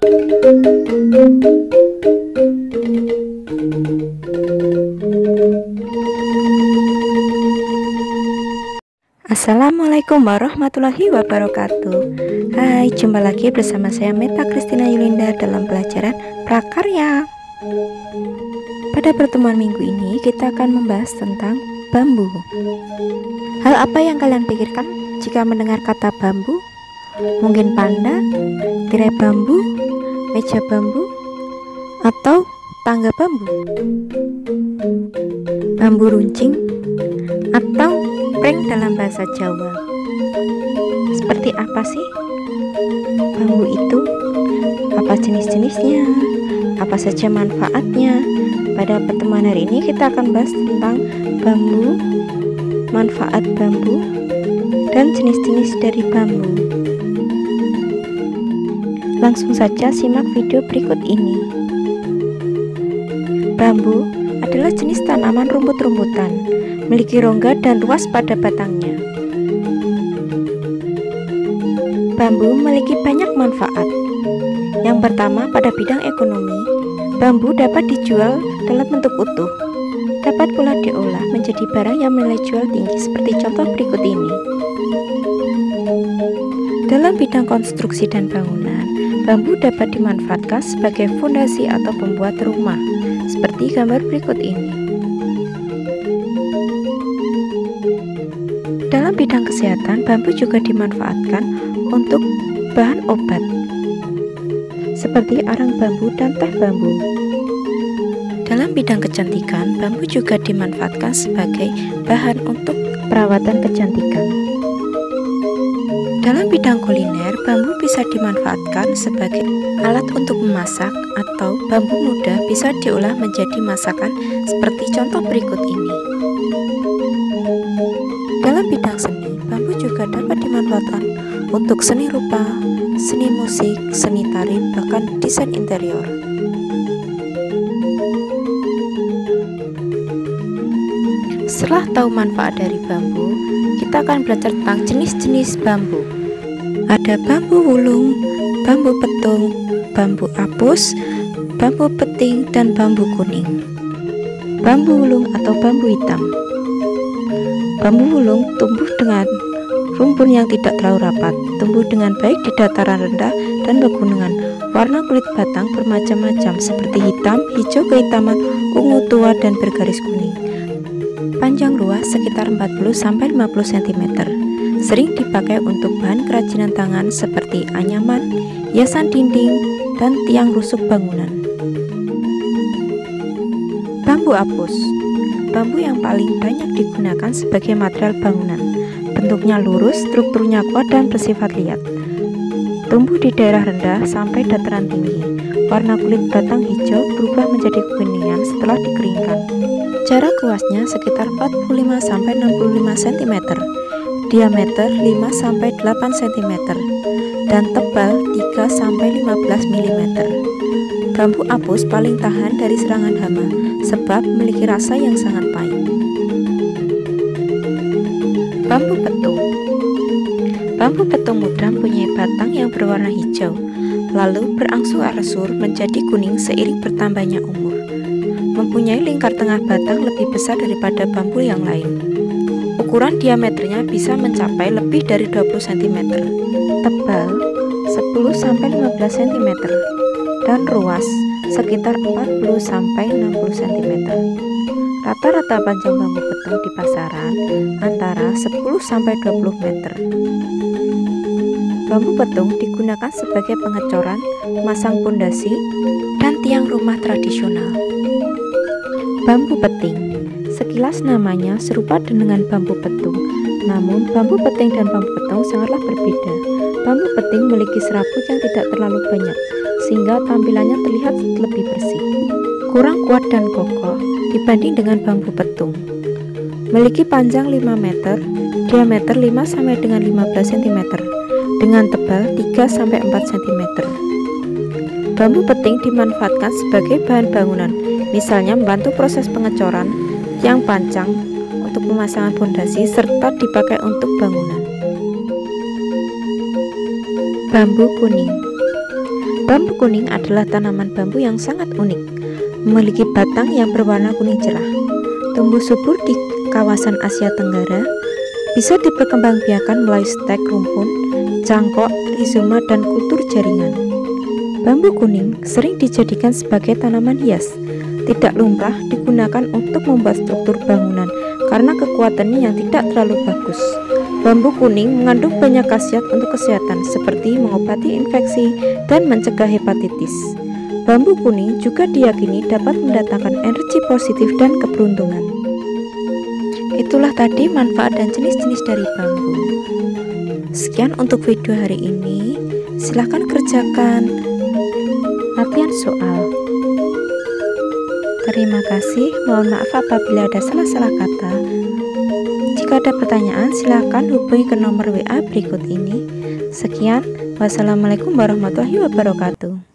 Assalamualaikum warahmatullahi wabarakatuh. Hai, jumpa lagi bersama saya Meta Kristina Yulinda dalam pelajaran prakarya. Pada pertemuan minggu ini kita akan membahas tentang bambu. Hal apa yang kalian pikirkan jika mendengar kata bambu? Mungkin panda, tirai bambu, meja bambu, atau tangga bambu, bambu runcing, atau prank dalam bahasa Jawa. Seperti apa sih bambu itu? Apa jenis-jenisnya? Apa saja manfaatnya? Pada pertemuan hari ini kita akan bahas tentang bambu, manfaat bambu, dan jenis-jenis dari bambu. Langsung saja simak video berikut ini. Bambu adalah jenis tanaman rumput-rumputan, memiliki rongga dan ruas pada batangnya. Bambu memiliki banyak manfaat. Yang pertama, pada bidang ekonomi, bambu dapat dijual dalam bentuk utuh. Dapat pula diolah menjadi barang yang nilai jual tinggi seperti contoh berikut ini. Dalam bidang konstruksi dan bangunan, bambu dapat dimanfaatkan sebagai fondasi atau pembuat rumah, seperti gambar berikut ini. Dalam bidang kesehatan, bambu juga dimanfaatkan untuk bahan obat, seperti arang bambu dan teh bambu. Dalam bidang kecantikan, bambu juga dimanfaatkan sebagai bahan untuk perawatan kecantikan. Dalam bidang kuliner, bambu bisa dimanfaatkan sebagai alat untuk memasak, atau bambu muda bisa diolah menjadi masakan seperti contoh berikut ini. Dalam bidang seni, bambu juga dapat dimanfaatkan untuk seni rupa, seni musik, seni tari, bahkan desain interior. Setelah tahu manfaat dari bambu, kita akan belajar tentang jenis-jenis bambu. Ada bambu wulung, bambu petung, bambu apus, bambu peting, dan bambu kuning. Bambu wulung atau bambu hitam. Bambu wulung tumbuh dengan rumpun yang tidak terlalu rapat, tumbuh dengan baik di dataran rendah dan pegunungan. Warna kulit batang bermacam-macam seperti hitam, hijau kehitaman, ungu tua, dan bergaris kuning. Panjang ruas sekitar 40-50 cm. Sering dipakai untuk bahan kerajinan tangan seperti anyaman, hiasan dinding, dan tiang rusuk bangunan. Bambu apus. Bambu yang paling banyak digunakan sebagai material bangunan. Bentuknya lurus, strukturnya kuat, dan bersifat liat. Tumbuh di daerah rendah sampai dataran tinggi. Warna kulit batang hijau berubah menjadi kekuningan setelah dikeringkan. Jarak luasnya sekitar 45-65 cm, diameter 5-8 cm, dan tebal 3-15 mm. Bambu apus paling tahan dari serangan hama sebab memiliki rasa yang sangat pahit. Bambu petung. Bambu petung muda mempunyai batang yang berwarna hijau, lalu berangsur-angsur menjadi kuning seiring bertambahnya umur. Mempunyai lingkar tengah batang lebih besar daripada bambu yang lain. Ukuran diameternya bisa mencapai lebih dari 20 cm, tebal 10-15 cm, dan ruas sekitar 40-60 cm. Rata-rata panjang bambu petung di pasaran antara 10-20 meter. Bambu petung digunakan sebagai pengecoran, masang pondasi, dan tiang rumah tradisional. Bambu peting. Sekilas namanya serupa dengan bambu petung, namun bambu peting dan bambu petung sangatlah berbeda. Bambu peting memiliki serabut yang tidak terlalu banyak, sehingga tampilannya terlihat lebih bersih. Kurang kuat dan kokoh dibanding dengan bambu petung. Memiliki panjang 5 meter, diameter 5-15 cm, dengan tebal 3-4 cm. Bambu peting dimanfaatkan sebagai bahan bangunan, misalnya membantu proses pengecoran, tiang pancang untuk pemasangan fondasi, serta dipakai untuk bangunan. Bambu kuning. Bambu kuning adalah tanaman bambu yang sangat unik, memiliki batang yang berwarna kuning cerah. Tumbuh subur di kawasan Asia Tenggara, bisa diperkembangbiakan melalui stek rumpun, cangkok, rizoma, dan kultur jaringan. Bambu kuning sering dijadikan sebagai tanaman hias, tidak lumrah digunakan untuk membuat struktur bangunan karena kekuatannya yang tidak terlalu bagus. Bambu kuning mengandung banyak khasiat untuk kesehatan seperti mengobati infeksi dan mencegah hepatitis. Bambu kuning juga diyakini dapat mendatangkan energi positif dan keberuntungan. Itulah tadi manfaat dan jenis-jenis dari bambu. Sekian untuk video hari ini. Silahkan kerjakan latihan soal. Terima kasih, mohon maaf apabila ada salah-salah kata. Jika ada pertanyaan, silakan hubungi ke nomor WA berikut ini. Sekian, wassalamualaikum warahmatullahi wabarakatuh.